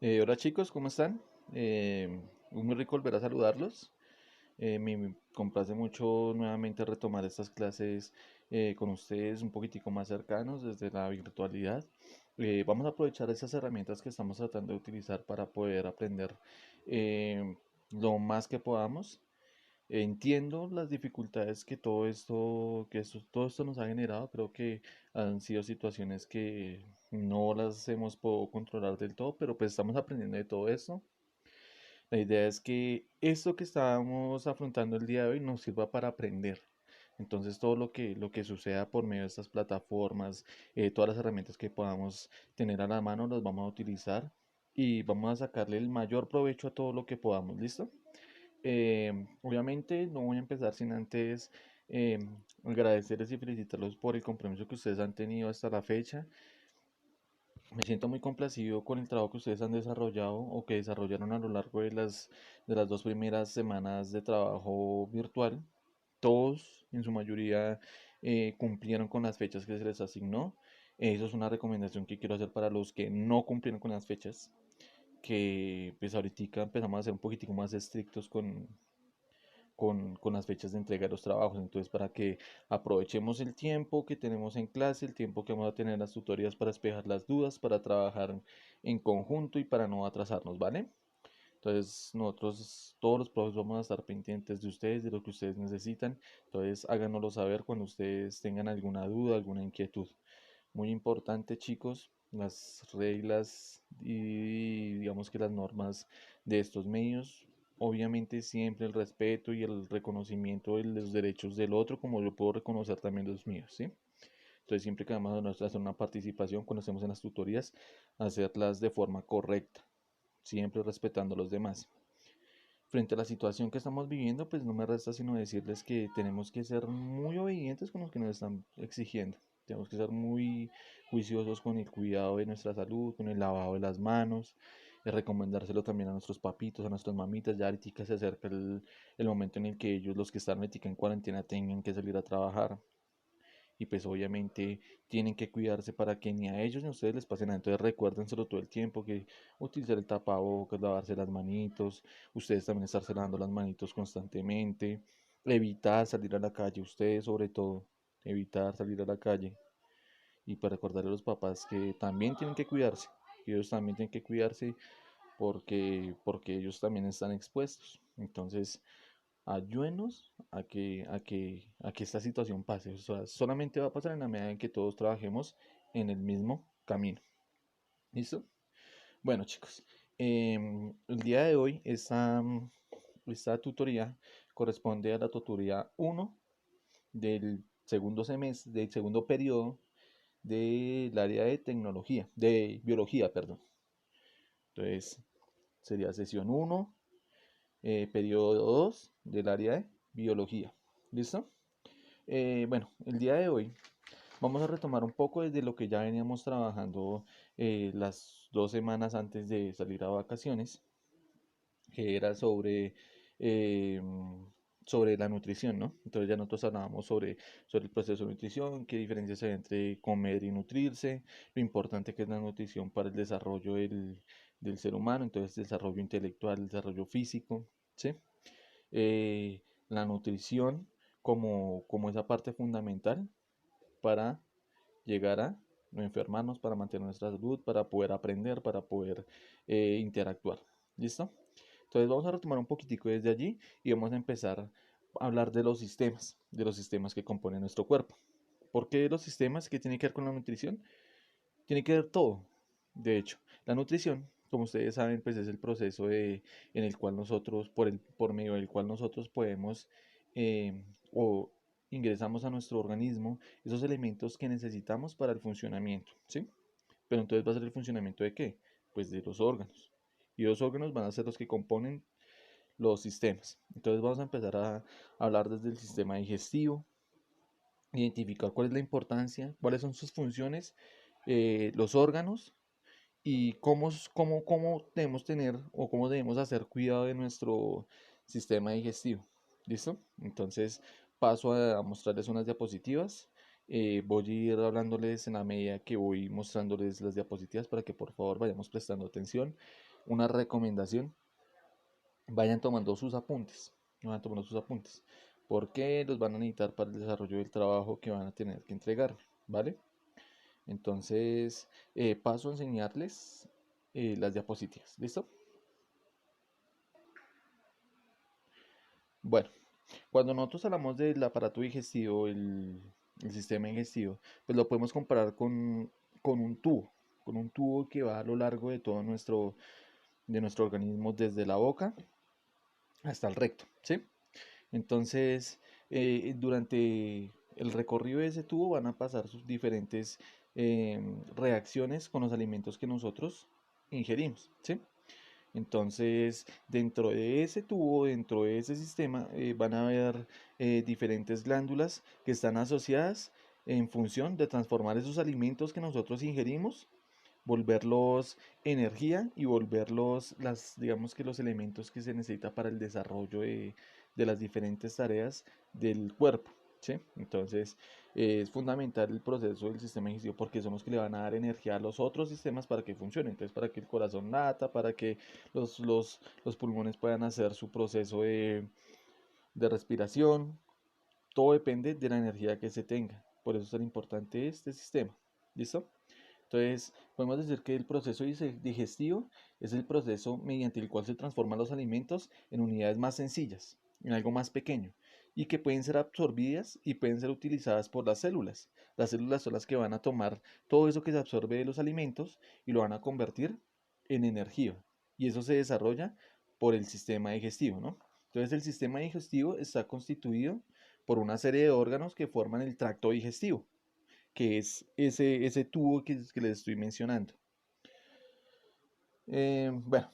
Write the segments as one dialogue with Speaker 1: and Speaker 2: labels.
Speaker 1: Hola chicos, ¿cómo están? Muy rico volver a saludarlos. Me complace mucho nuevamente retomar estas clases con ustedes un poquitico más cercanos desde la virtualidad. Vamos a aprovechar esas herramientas que estamos tratando de utilizar para poder aprender eh, lo más que podamos. Entiendo las dificultades que todo esto nos ha generado. Creo que han sido situaciones que no las hemos podido controlar del todo, pero pues estamos aprendiendo de todo esto. La idea es que esto que estamos afrontando el día de hoy nos sirva para aprender. Entonces todo lo que suceda por medio de estas plataformas, todas las herramientas que podamos tener a la mano, las vamos a utilizar y vamos a sacarle el mayor provecho a todo lo que podamos. ¿Listo? Obviamente no voy a empezar sin antes agradecerles y felicitarlos por el compromiso que ustedes han tenido hasta la fecha. Me siento muy complacido con el trabajo que ustedes han desarrollado o que desarrollaron a lo largo de las 2 primeras semanas de trabajo virtual. Todos, en su mayoría, cumplieron con las fechas que se les asignó. Eso es una recomendación que quiero hacer para los que no cumplieron con las fechas, que pues ahorita empezamos a ser un poquitico más estrictos con las fechas de entrega de los trabajos. Entonces, para que aprovechemos el tiempo que tenemos en clase, el tiempo que vamos a tener en las tutorías para despejar las dudas, para trabajar en conjunto y para no atrasarnos, ¿vale? Entonces, nosotros, todos los profes, vamos a estar pendientes de ustedes, de lo que ustedes necesitan. Entonces, háganoslo saber cuando ustedes tengan alguna duda, alguna inquietud. Muy importante, chicos, las reglas y digamos que las normas de estos medios. Obviamente siempre el respeto y el reconocimiento de los derechos del otro, como yo puedo reconocer también los míos, ¿sí? Entonces siempre que vamos a hacer una participación, cuando estemos en las tutorías, hacerlas de forma correcta, siempre respetando a los demás. Frente a la situación que estamos viviendo, pues no me resta sino decirles que tenemos que ser muy obedientes con lo que nos están exigiendo. Tenemos que ser muy juiciosos con el cuidado de nuestra salud, con el lavado de las manos, y recomendárselo también a nuestros papitos, a nuestras mamitas. Ya ahorita se acerca el momento en el que ellos, los que están ahorita en cuarentena, tengan que salir a trabajar y pues obviamente tienen que cuidarse para que ni a ellos ni a ustedes les pase nada. Entonces recuérdenselo todo el tiempo, que utilizar el tapabocas, lavarse las manitos, ustedes también estarse lavando las manitos constantemente, evitar salir a la calle, ustedes sobre todo, evitar salir a la calle y para recordarle a los papás que también tienen que cuidarse, que ellos también tienen que cuidarse porque ellos también están expuestos. Entonces, ayúdenos a que esta situación pase. O sea, solamente va a pasar en la medida en que todos trabajemos en el mismo camino. ¿Listo? Bueno, chicos, el día de hoy esta tutoría corresponde a la tutoría 1 del segundo semestre, del segundo periodo del área de tecnología, de biología, perdón. Entonces, sería sesión 1, periodo 2 del área de biología. ¿Listo? Bueno, el día de hoy vamos a retomar un poco desde lo que ya veníamos trabajando las 2 semanas antes de salir a vacaciones, que era eh, sobre la nutrición, ¿no? Entonces ya nosotros hablábamos sobre el proceso de nutrición, qué diferencias hay entre comer y nutrirse, lo importante que es la nutrición para el desarrollo del ser humano, entonces desarrollo intelectual, desarrollo físico, ¿sí? La nutrición como esa parte fundamental para llegar a no enfermarnos, para mantener nuestra salud, para poder aprender, para poder interactuar. ¿Listo? Entonces vamos a retomar un poquitico desde allí y vamos a empezar a hablar de los sistemas que componen nuestro cuerpo. ¿Por qué los sistemas? ¿Qué tiene que ver con la nutrición? Tiene que ver todo. De hecho, la nutrición, como ustedes saben, pues es el proceso en el cual nosotros, por medio del cual nosotros podemos o ingresamos a nuestro organismo esos elementos que necesitamos para el funcionamiento, ¿sí? Pero entonces va a ser el funcionamiento de qué? Pues de los órganos. Y los órganos van a ser los que componen los sistemas. Entonces vamos a empezar a hablar desde el sistema digestivo, identificar cuál es la importancia, cuáles son sus funciones, los órganos y cómo debemos tener o cómo debemos hacer cuidado de nuestro sistema digestivo. ¿Listo? Entonces paso a mostrarles unas diapositivas. Voy a ir hablándoles en la medida que voy mostrándoles las diapositivas para que por favor vayamos prestando atención. una recomendación, vayan tomando sus apuntes, vayan tomando sus apuntes, porque los van a necesitar para el desarrollo del trabajo que van a tener que entregarme, ¿vale? Entonces, paso a enseñarles las diapositivas, ¿listo? Bueno, cuando nosotros hablamos del aparato digestivo, el sistema digestivo, pues lo podemos comparar con con un tubo que va a lo largo de todo de nuestro organismo, desde la boca hasta el recto, ¿sí? Entonces, durante el recorrido de ese tubo van a pasar sus diferentes reacciones con los alimentos que nosotros ingerimos, ¿sí? Entonces, dentro de ese tubo, dentro de ese sistema, van a haber diferentes glándulas que están asociadas en función de transformar esos alimentos que nosotros ingerimos, volverlos energía y volverlos, digamos que los elementos que se necesita para el desarrollo de las diferentes tareas del cuerpo. ¿Sí? Entonces, es fundamental el proceso del sistema digestivo porque son los que le van a dar energía a los otros sistemas para que funcionen. Entonces, para que el corazón lata, para que los pulmones puedan hacer su proceso de respiración. Todo depende de la energía que se tenga. Por eso es tan importante este sistema. ¿Listo? Entonces, podemos decir que el proceso digestivo es el proceso mediante el cual se transforman los alimentos en unidades más sencillas, en algo más pequeño, y que pueden ser absorbidas y pueden ser utilizadas por las células. Las células son las que van a tomar todo eso que se absorbe de los alimentos y lo van a convertir en energía. Y eso se desarrolla por el sistema digestivo, ¿no? Entonces, el sistema digestivo está constituido por una serie de órganos que forman el tracto digestivo, que es ese tubo que les estoy mencionando. Bueno,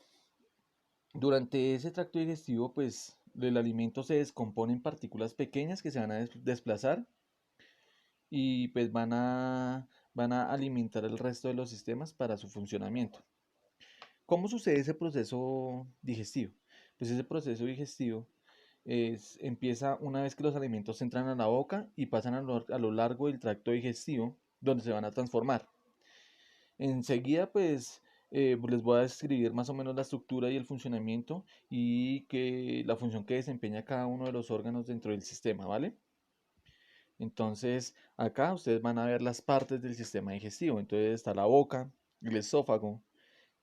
Speaker 1: durante ese tracto digestivo, pues el alimento se descompone en partículas pequeñas que se van a desplazar y pues van a alimentar el resto de los sistemas para su funcionamiento. ¿Cómo sucede ese proceso digestivo? Pues ese proceso digestivo empieza una vez que los alimentos entran a la boca y pasan a lo largo del tracto digestivo, donde se van a transformar. Enseguida, pues, les voy a describir más o menos la estructura y el funcionamiento y la función que desempeña cada uno de los órganos dentro del sistema, ¿vale? Entonces, acá ustedes van a ver las partes del sistema digestivo. Entonces está la boca, el esófago,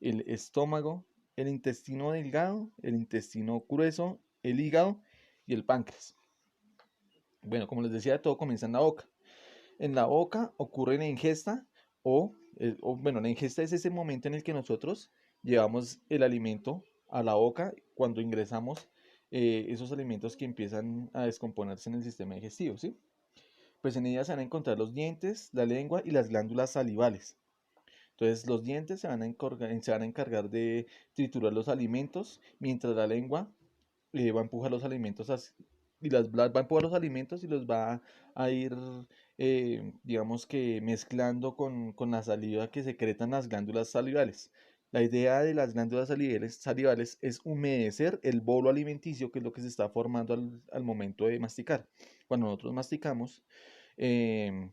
Speaker 1: el estómago, el intestino delgado, el intestino grueso, el hígado y el páncreas. Bueno, como les decía, todo comienza en la boca. En la boca ocurre la ingesta bueno, la ingesta es ese momento en el que nosotros llevamos el alimento a la boca cuando ingresamos esos alimentos que empiezan a descomponerse en el sistema digestivo, ¿sí? Pues en ellas se van a encontrar los dientes, la lengua y las glándulas salivales. Entonces los dientes se van a encargar de triturar los alimentos, mientras la lengua va a empujar los alimentos va a empujar los alimentos y los va a ir, digamos que mezclando con la saliva que secretan las glándulas salivales. La idea de las glándulas salivales es humedecer el bolo alimenticio, que es lo que se está formando al momento de masticar. Cuando nosotros masticamos, em,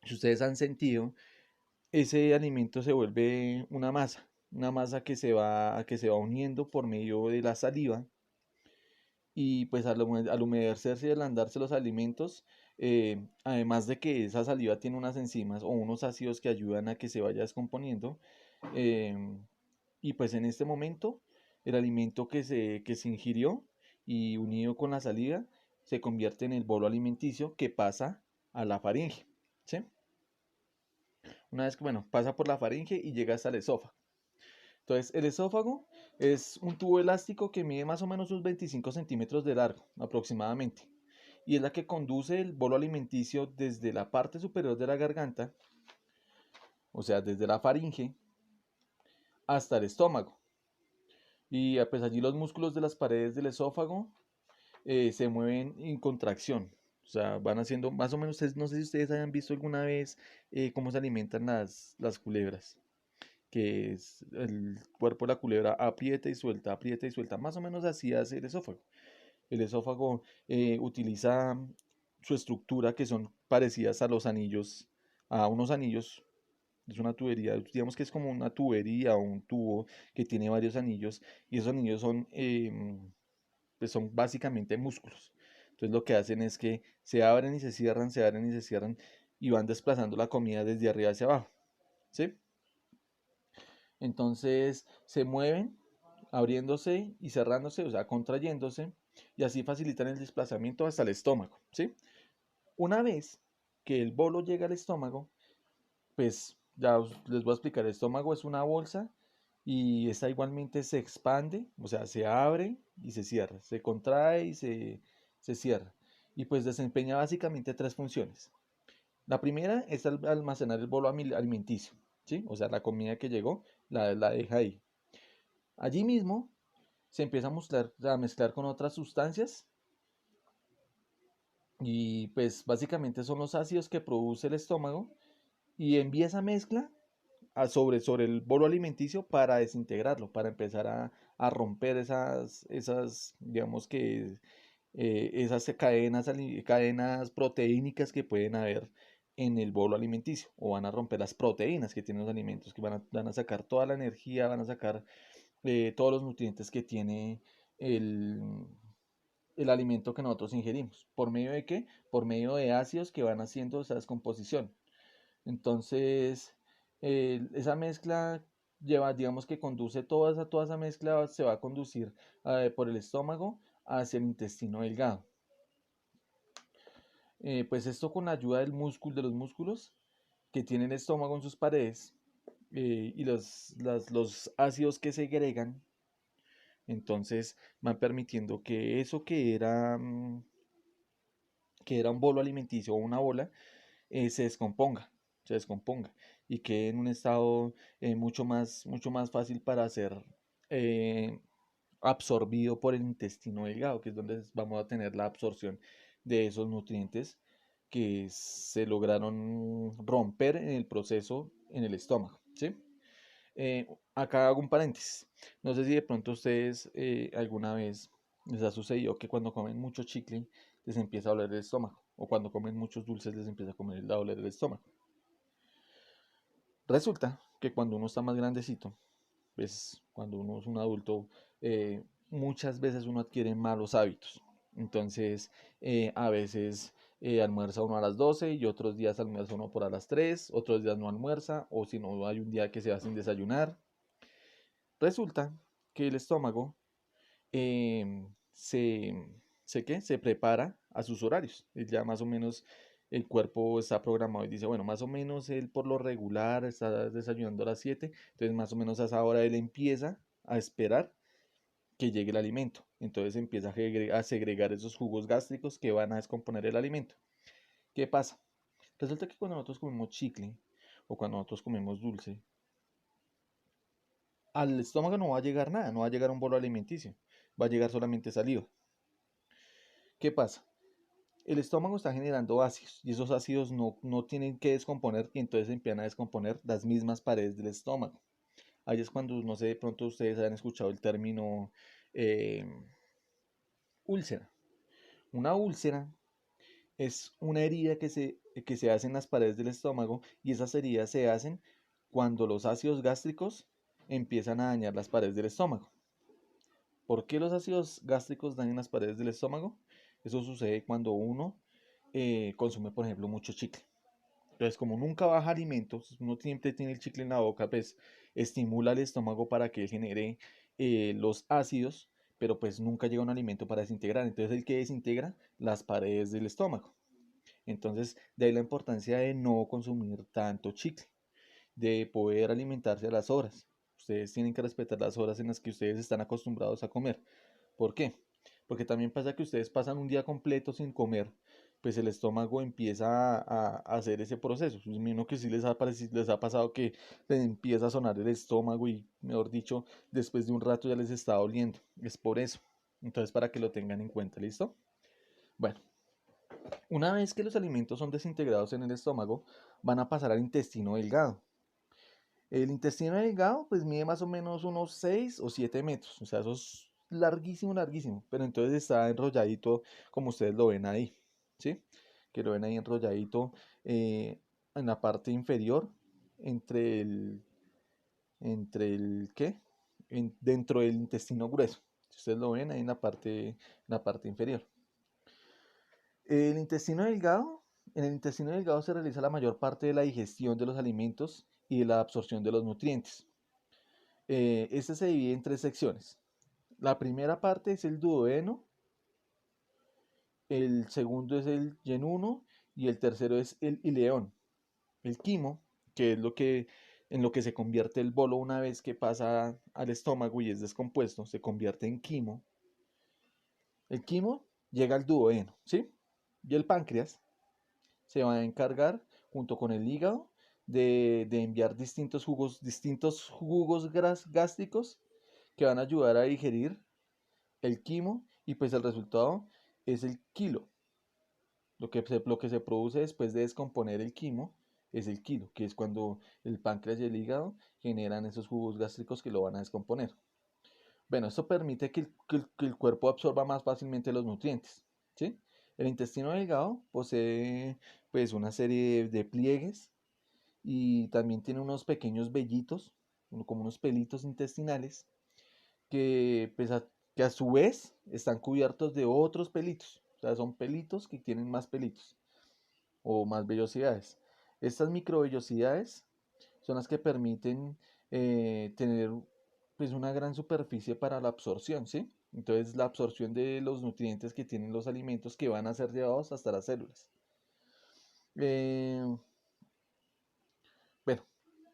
Speaker 1: si ustedes han sentido, ese alimento se vuelve una masa que se va uniendo por medio de la saliva y pues al humedecerse y ablandarse los alimentos, además de que esa saliva tiene unas enzimas o unos ácidos que ayudan a que se vaya descomponiendo, em, y pues en este momento el alimento que se ingirió y unido con la saliva se convierte en el bolo alimenticio que pasa a la faringe, ¿sí? Una vez que, bueno, pasa por la faringe y llega hasta el esófago. Entonces, el esófago es un tubo elástico que mide más o menos unos 25 centímetros de largo, aproximadamente, y es la que conduce el bolo alimenticio desde la parte superior de la garganta, o sea, desde la faringe, hasta el estómago. Y pues allí los músculos de las paredes del esófago se mueven en contracción. O sea, van haciendo, más o menos, no sé si ustedes hayan visto alguna vez cómo se alimentan las culebras, que es el cuerpo de la culebra aprieta y suelta. Más o menos así hace el esófago. El esófago utiliza su estructura que son parecidas a los anillos, a unos anillos Es una tubería, digamos que es como una tubería o un tubo que tiene varios anillos y esos anillos son, pues son básicamente músculos. Entonces lo que hacen es que se abren y se cierran, se abren y se cierran y van desplazando la comida desde arriba hacia abajo, ¿sí? Entonces se mueven abriéndose y cerrándose, o sea, contrayéndose y así facilitan el desplazamiento hasta el estómago, ¿sí? Una vez que el bolo llega al estómago, pues ya les voy a explicar, el estómago es una bolsa y esta igualmente se expande, o sea, se abre y se cierra, se contrae y se cierra. Y pues desempeña básicamente tres funciones. La primera es almacenar el bolo alimenticio, ¿sí? O sea, la comida que llegó la deja ahí. Allí mismo se empieza a mezclar con otras sustancias y pues básicamente son los ácidos que produce el estómago y envía esa mezcla sobre el bolo alimenticio para desintegrarlo, para empezar a romper digamos que, esas cadenas proteínicas que pueden haber en el bolo alimenticio, o van a romper las proteínas que tienen los alimentos, que van a sacar toda la energía, van a sacar todos los nutrientes que tiene el, el alimento que nosotros ingerimos. ¿Por medio de qué? Por medio de ácidos que van haciendo esa descomposición. Entonces, esa mezcla lleva, digamos que conduce toda esa mezcla, se va a conducir por el estómago hacia el intestino delgado. Pues esto con la ayuda de los músculos que tiene el estómago en sus paredes y los ácidos que segregan, entonces van permitiendo que eso que era un bolo alimenticio o una bola, se descomponga, se descomponga y quede en un estado mucho más fácil para ser eh, absorbido por el intestino delgado, que es donde vamos a tener la absorción de esos nutrientes que se lograron romper en el proceso en el estómago, ¿sí? Acá hago un paréntesis. No sé si de pronto ustedes alguna vez les ha sucedido que cuando comen mucho chicle les empieza a doler el estómago, o cuando comen muchos dulces les empieza a doler el estómago. Resulta que cuando uno está más grandecito, pues cuando uno es un adulto, muchas veces uno adquiere malos hábitos. Entonces, a veces almuerza uno a las 12 y otros días almuerza uno por a las 3, otros días no almuerza, o si no hay un día que se va sin desayunar. Resulta que el estómago se prepara a sus horarios. Ya más o menos el cuerpo está programado y dice, bueno, más o menos él por lo regular está desayunando a las 7, entonces más o menos a esa hora él empieza a esperar que llegue el alimento. Entonces empieza a segregar esos jugos gástricos que van a descomponer el alimento. ¿Qué pasa? Resulta que cuando nosotros comemos chicle o cuando nosotros comemos dulce, al estómago no va a llegar nada, no va a llegar un bolo alimenticio, va a llegar solamente saliva. ¿Qué pasa? El estómago está generando ácidos y esos ácidos no tienen que descomponer y entonces empiezan a descomponer las mismas paredes del estómago. Ahí es cuando, no sé, de pronto ustedes han escuchado el término eh, úlcera. Una úlcera es una herida que se hace en las paredes del estómago y esas heridas se hacen cuando los ácidos gástricos empiezan a dañar las paredes del estómago. ¿Por qué los ácidos gástricos dañan las paredes del estómago? Eso sucede cuando uno consume, por ejemplo, mucho chicle. Entonces, como nunca baja alimentos, uno siempre tiene el chicle en la boca, pues estimula el estómago para que genere los ácidos, pero pues nunca llega un alimento para desintegrar. Entonces, el que desintegra las paredes del estómago. Entonces, de ahí la importancia de no consumir tanto chicle, de poder alimentarse a las horas. Ustedes tienen que respetar las horas en las que ustedes están acostumbrados a comer. ¿Por qué? Porque también pasa que ustedes pasan un día completo sin comer, pues el estómago empieza a hacer ese proceso. Pues me imagino que sí les ha pasado que les empieza a sonar el estómago y, mejor dicho, después de un rato ya les está doliendo. Es por eso. Entonces, para que lo tengan en cuenta, ¿listo? Bueno, una vez que los alimentos son desintegrados en el estómago, van a pasar al intestino delgado. El intestino delgado pues mide más o menos unos 6 o 7 metros, o sea, eso es larguísimo, larguísimo, pero entonces está enrolladito como ustedes lo ven ahí, ¿sí? Que lo ven ahí enrolladito en la parte inferior. entre el ¿qué? Dentro del intestino grueso. Si ustedes lo ven ahí en la parte inferior. El intestino delgado, en el intestino delgado se realiza la mayor parte de la digestión de los alimentos y de la absorción de los nutrientes. Este se divide en tres secciones. La primera parte es el duodeno, el segundo es el yenuno y el tercero es el ileón. El quimo, que es en lo que se convierte el bolo una vez que pasa al estómago y es descompuesto, se convierte en quimo. El quimo llega al duodeno, ¿sí? Y el páncreas se va a encargar, junto con el hígado, de enviar distintos jugos gástricos que van a ayudar a digerir el quimo y pues el resultado es el kilo. Lo que se produce después de descomponer el quimo es el kilo, que es cuando el páncreas y el hígado generan esos jugos gástricos que lo van a descomponer. Bueno, esto permite que el cuerpo absorba más fácilmente los nutrientes, ¿sí? El intestino delgado posee pues una serie de pliegues y también tiene unos pequeños vellitos, como unos pelitos intestinales, que, pues, que a su vez están cubiertos de otros pelitos. O sea, son pelitos que tienen más pelitos o más vellosidades. Estas microvellosidades son las que permiten tener pues una gran superficie para la absorción, ¿sí? Entonces la absorción de los nutrientes que tienen los alimentos que van a ser llevados hasta las células. Eh, bueno,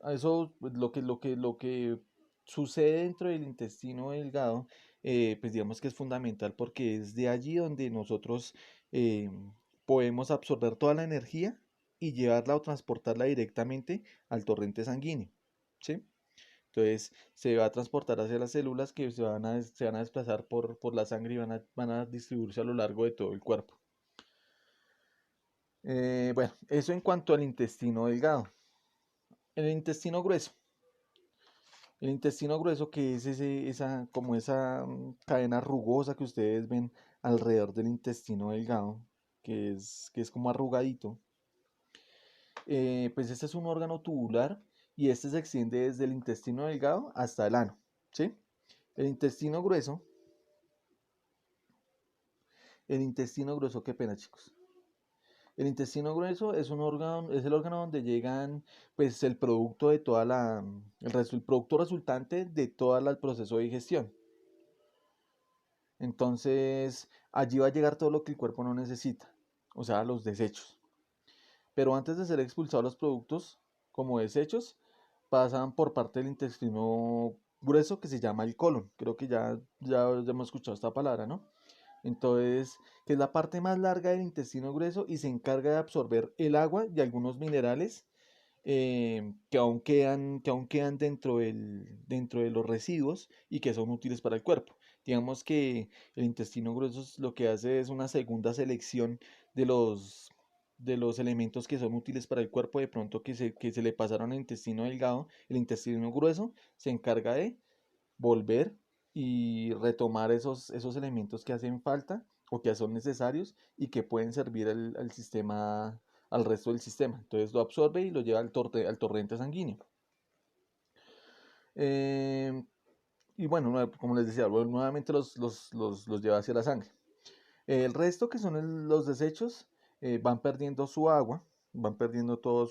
Speaker 1: a eso pues, lo que sucede dentro del intestino delgado, pues digamos que es fundamental porque es de allí donde nosotros eh, podemos absorber toda la energía y llevarla o transportarla directamente al torrente sanguíneo, ¿sí? Entonces se va a transportar hacia las células que se van a desplazar por la sangre y van a distribuirse a lo largo de todo el cuerpo. Bueno, eso en cuanto al intestino delgado. En el intestino grueso. El intestino grueso que es como esa cadena rugosa que ustedes ven alrededor del intestino delgado, que es como arrugadito. Pues este es un órgano tubular y este se extiende desde el intestino delgado hasta el ano, ¿sí? El intestino grueso, qué pena chicos. El intestino grueso es un órgano, es el órgano donde llegan, pues, el producto de el producto resultante de todo el proceso de digestión. Entonces, allí va a llegar todo lo que el cuerpo no necesita, o sea, los desechos. Pero antes de ser expulsados los productos como desechos, pasan por parte del intestino grueso que se llama el colon. Creo que ya hemos escuchado esta palabra, ¿no? Entonces, que es la parte más larga del intestino grueso y se encarga de absorber el agua y algunos minerales que aún quedan dentro de los residuos y que son útiles para el cuerpo. Digamos que el intestino grueso lo que hace es una segunda selección de de los elementos que son útiles para el cuerpo, de pronto que se le pasaron al intestino delgado, el intestino grueso se encarga de volver y retomar esos elementos que hacen falta o que son necesarios y que pueden servir al sistema, al resto del sistema. Entonces lo absorbe y lo lleva al torrente sanguíneo. Eh, y bueno, como les decía, nuevamente los lleva hacia la sangre. El resto que son los desechos van perdiendo su agua, van perdiendo todo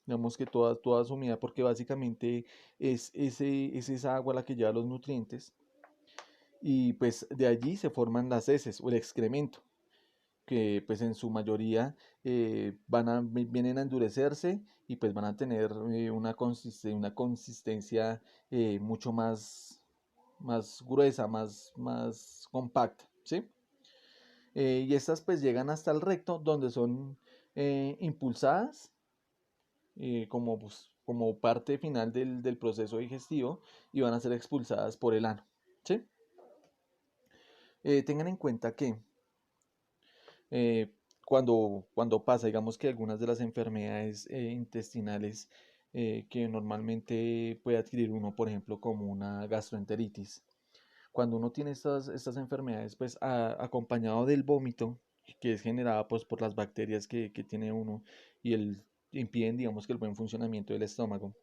Speaker 1: digamos que toda su humedad, porque básicamente es esa agua la que lleva los nutrientes y pues de allí se forman las heces o el excremento, que pues en su mayoría vienen a endurecerse y pues van a tener una consistencia mucho más gruesa, más compacta, ¿sí? Y estas pues llegan hasta el recto donde son impulsadas como parte final del proceso digestivo y van a ser expulsadas por el ano, ¿sí? Tengan en cuenta que cuando pasa, digamos que algunas de las enfermedades intestinales que normalmente puede adquirir uno, por ejemplo, como una gastroenteritis, cuando uno tiene estas enfermedades, pues acompañado del vómito, que es generada pues por las bacterias que tiene uno y impiden, digamos, que el buen funcionamiento del estómago.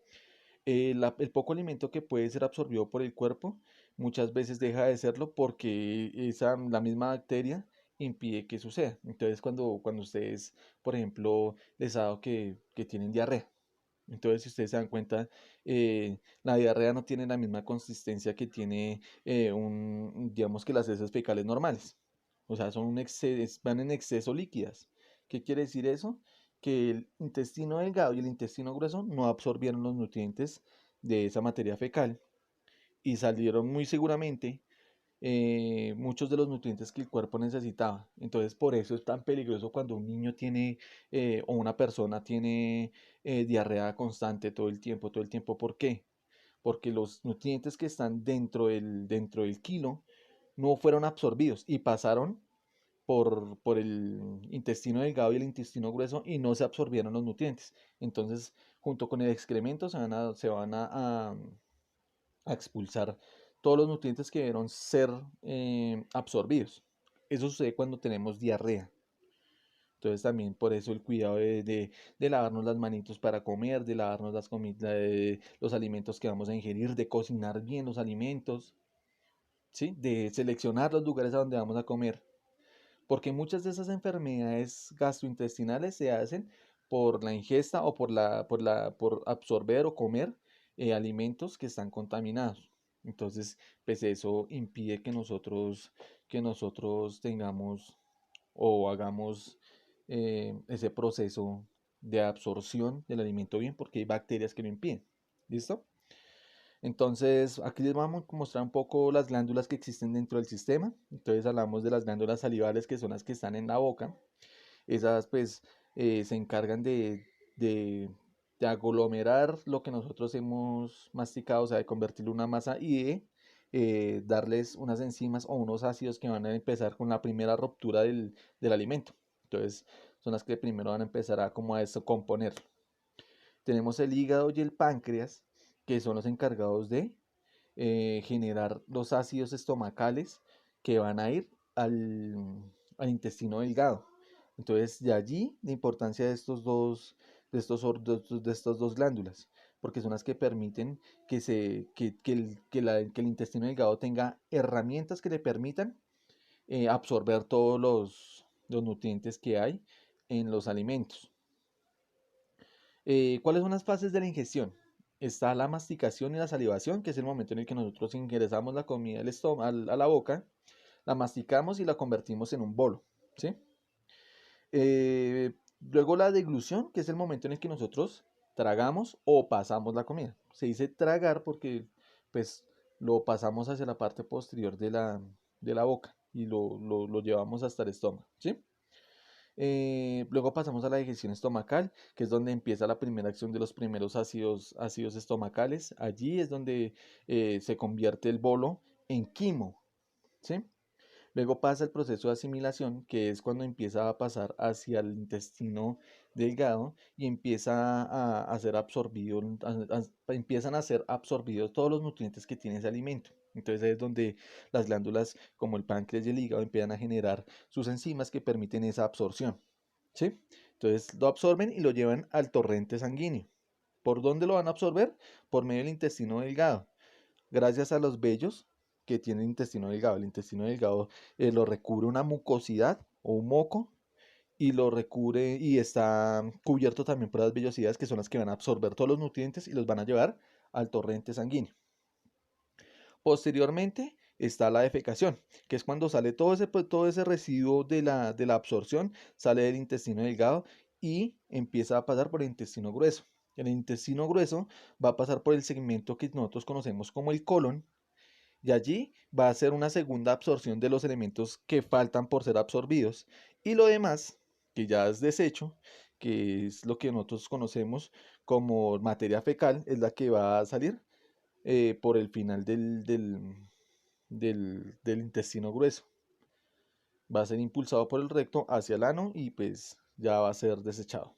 Speaker 1: El poco alimento que puede ser absorbido por el cuerpo muchas veces deja de serlo porque la misma bacteria impide que suceda. Entonces, cuando ustedes, por ejemplo, les ha dado que tienen diarrea, entonces, si ustedes se dan cuenta, la diarrea no tiene la misma consistencia que tiene digamos que las heces fecales normales. O sea, van en exceso líquidas. ¿Qué quiere decir eso? Que el intestino delgado y el intestino grueso no absorbieron los nutrientes de esa materia fecal y salieron muy seguramente muchos de los nutrientes que el cuerpo necesitaba. Entonces, por eso es tan peligroso cuando un niño tiene o una persona tiene diarrea constante todo el tiempo, todo el tiempo. ¿Por qué? Porque los nutrientes que están dentro del kilo no fueron absorbidos y pasaron por el intestino delgado y el intestino grueso y no se absorbieron los nutrientes. Entonces, junto con el excremento se van a expulsar todos los nutrientes que debieron ser absorbidos. Eso sucede cuando tenemos diarrea. Entonces también por eso el cuidado de lavarnos las manitos para comer, de lavarnos los alimentos que vamos a ingerir, de cocinar bien los alimentos, ¿sí? De seleccionar los lugares a donde vamos a comer. Porque muchas de esas enfermedades gastrointestinales se hacen por la ingesta o por absorber o comer alimentos que están contaminados. Entonces, pues eso impide que nosotros tengamos o hagamos ese proceso de absorción del alimento bien, porque hay bacterias que lo impiden. ¿Listo? Entonces, aquí les vamos a mostrar un poco las glándulas que existen dentro del sistema. Entonces, hablamos de las glándulas salivales, que son las que están en la boca. Esas, pues, se encargan de, de aglomerar lo que nosotros hemos masticado, o sea, de convertirlo en una masa y de darles unas enzimas o unos ácidos que van a empezar con la primera ruptura del alimento. Entonces, son las que primero van a empezar a como a descomponerlo. Tenemos el hígado y el páncreas, que son los encargados de generar los ácidos estomacales que van a ir al intestino delgado. Entonces, de allí la importancia de estas dos glándulas, porque son las que permiten que el intestino delgado tenga herramientas que le permitan absorber todos los nutrientes que hay en los alimentos. ¿Cuáles son las fases de la ingestión? Está la masticación y la salivación, que es el momento en el que nosotros ingresamos la comida a la boca, la masticamos y la convertimos en un bolo, ¿sí? Luego la deglución, que es el momento en el que nosotros tragamos o pasamos la comida. Se dice tragar porque pues lo pasamos hacia la parte posterior de la boca y lo llevamos hasta el estómago, ¿sí? Luego pasamos a la digestión estomacal, que es donde empieza la primera acción de los primeros ácidos estomacales. Allí es donde se convierte el bolo en quimo, ¿sí? Luego pasa el proceso de asimilación, que es cuando empieza a pasar hacia el intestino delgado y empiezan a ser absorbidos todos los nutrientes que tiene ese alimento. Entonces ahí es donde las glándulas como el páncreas y el hígado empiezan a generar sus enzimas que permiten esa absorción, ¿sí? Entonces lo absorben y lo llevan al torrente sanguíneo. ¿Por dónde lo van a absorber? Por medio del intestino delgado. Gracias a los vellos que tiene el intestino delgado. El intestino delgado lo recubre una mucosidad o un moco y lo recubre y está cubierto también por las vellosidades que son las que van a absorber todos los nutrientes y los van a llevar al torrente sanguíneo. Posteriormente está la defecación, que es cuando sale todo ese residuo de la absorción, sale del intestino delgado y empieza a pasar por el intestino grueso. El intestino grueso va a pasar por el segmento que nosotros conocemos como el colon y allí va a hacer una segunda absorción de los elementos que faltan por ser absorbidos y lo demás, que ya es desecho, que es lo que nosotros conocemos como materia fecal, es la que va a salir por el final del intestino grueso. Va a ser impulsado por el recto hacia el ano y pues ya va a ser desechado.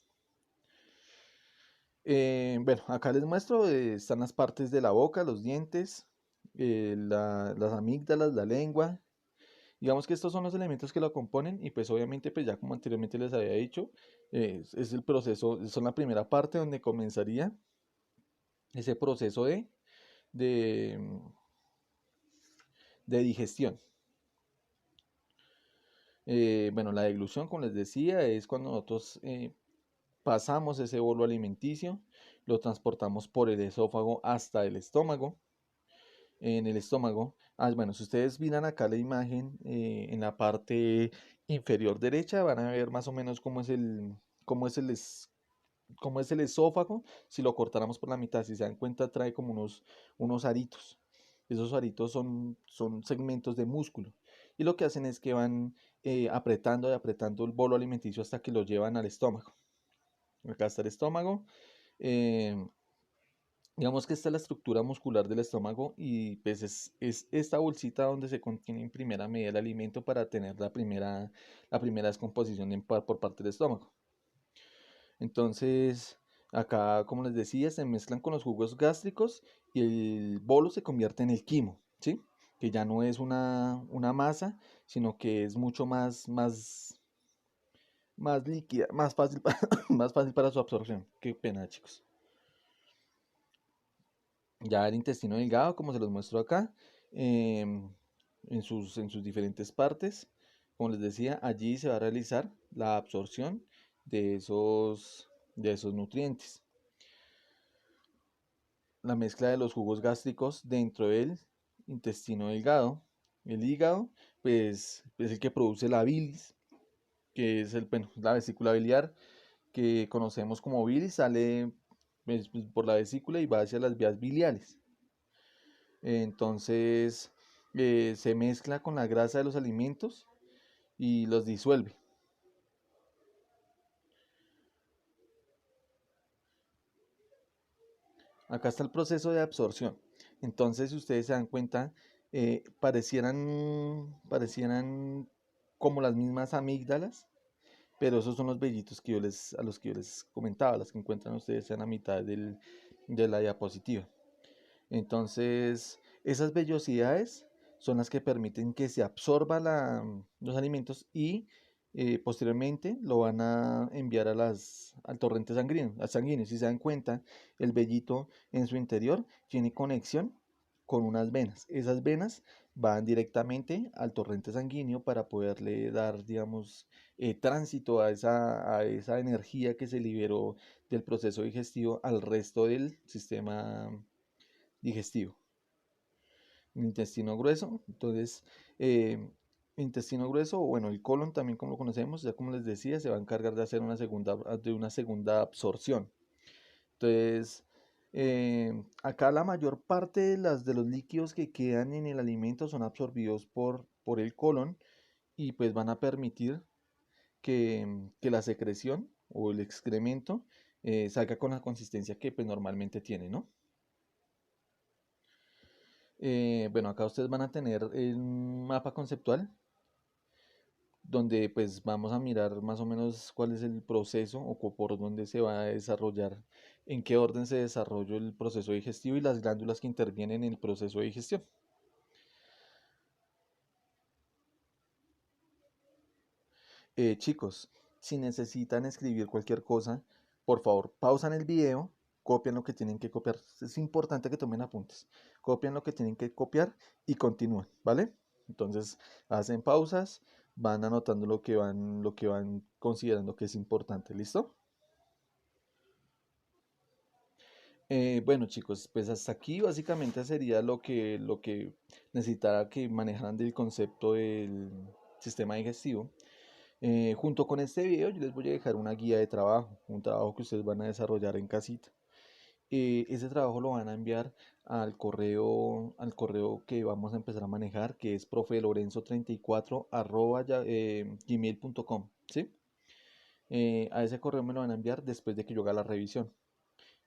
Speaker 1: Bueno, acá les muestro, están las partes de la boca, los dientes, las amígdalas, la lengua Digamos que estos son los elementos que lo componen y pues obviamente pues ya como anteriormente les había dicho, es el proceso, son la primera parte donde comenzaría ese proceso de, de digestión. Bueno, la deglución, como les decía, es cuando nosotros pasamos ese bolo alimenticio, lo transportamos por el esófago hasta el estómago. En el estómago, bueno, si ustedes miran acá la imagen, en la parte inferior derecha van a ver más o menos cómo es cómo es el esófago. Si lo cortáramos por la mitad, si se dan cuenta, trae como unos aritos. Esos aritos son segmentos de músculo. Y lo que hacen es que van apretando y apretando el bolo alimenticio hasta que lo llevan al estómago. Acá está el estómago. eh, digamos que esta es la estructura muscular del estómago y pues es esta bolsita donde se contiene en primera medida el alimento para tener la primera descomposición por parte del estómago. Entonces, acá, como les decía, se mezclan con los jugos gástricos y el bolo se convierte en el quimo, ¿sí? Que ya no es una masa, sino que es mucho más líquida, más fácil, más fácil para su absorción. Qué pena, chicos. Ya el intestino delgado, como se los muestro acá, em, en sus diferentes partes, como les decía, allí se va a realizar la absorción de esos nutrientes. La mezcla de los jugos gástricos dentro del intestino delgado. El hígado, pues, es el que produce la bilis, que es bueno, la vesícula biliar, que conocemos como bilis, sale pues, por la vesícula y va hacia las vías biliares. Entonces, se mezcla con la grasa de los alimentos y los disuelve. Acá está el proceso de absorción. Entonces, si ustedes se dan cuenta, parecieran como las mismas amígdalas, pero esos son los vellitos que a los que yo les comentaba, las que encuentran ustedes en la mitad de la diapositiva. Entonces, esas vellosidades son las que permiten que se absorba los alimentos y posteriormente lo van a enviar al torrente sanguíneo, al sanguíneo. Si se dan cuenta, el vellito en su interior tiene conexión con unas venas. Esas venas van directamente al torrente sanguíneo para poderle dar, digamos, tránsito a esa energía que se liberó del proceso digestivo al resto del sistema digestivo. El intestino grueso, entonces, intestino grueso, o bueno, el colon también como lo conocemos, ya como les decía, se va a encargar de hacer de una segunda absorción. Entonces, acá la mayor parte de los líquidos que quedan en el alimento son absorbidos por el colon y pues van a permitir que la secreción o el excremento salga con la consistencia que pues normalmente tiene, ¿no? Bueno, acá ustedes van a tener un mapa conceptual donde pues vamos a mirar más o menos cuál es el proceso o por dónde se va a desarrollar, en qué orden se desarrolla el proceso digestivo y las glándulas que intervienen en el proceso de digestión. Chicos, si necesitan escribir cualquier cosa, por favor, pausan el video, copian lo que tienen que copiar. Es importante que tomen apuntes. Copian lo que tienen que copiar y continúan, ¿vale? Entonces, hacen pausas, van anotando lo que van considerando que es importante, ¿listo? Bueno, chicos, pues hasta aquí básicamente sería lo que necesitara que manejaran del concepto del sistema digestivo. Junto con este video yo les voy a dejar una guía de trabajo, un trabajo que ustedes van a desarrollar en casita. Ese trabajo lo van a enviar al correo que vamos a empezar a manejar, que es profelorenzo34@gmail.com, ¿sí? A ese correo me lo van a enviar después de que yo haga la revisión.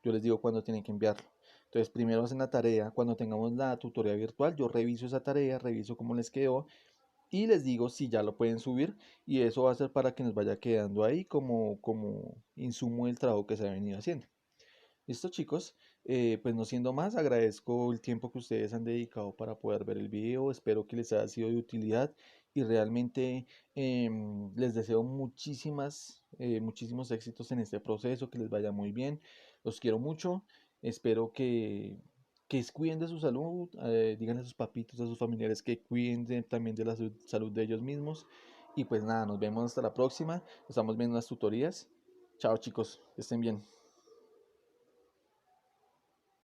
Speaker 1: Yo les digo cuándo tienen que enviarlo. Entonces, primero hacen la tarea. Cuando tengamos la tutoría virtual, yo reviso esa tarea, reviso cómo les quedó y les digo si ya lo pueden subir. Y eso va a ser para que nos vaya quedando ahí como insumo del trabajo que se ha venido haciendo. ¿Listo, chicos? Pues no siendo más, agradezco el tiempo que ustedes han dedicado para poder ver el video. Espero que les haya sido de utilidad y realmente les deseo muchísimos éxitos en este proceso, que les vaya muy bien. Los quiero mucho. Espero que cuiden de su salud. Díganle a sus papitos, a sus familiares que cuiden también de la salud de ellos mismos. Y pues nada, nos vemos hasta la próxima. Nos estamos viendo en las tutorías. Chao chicos, que estén bien.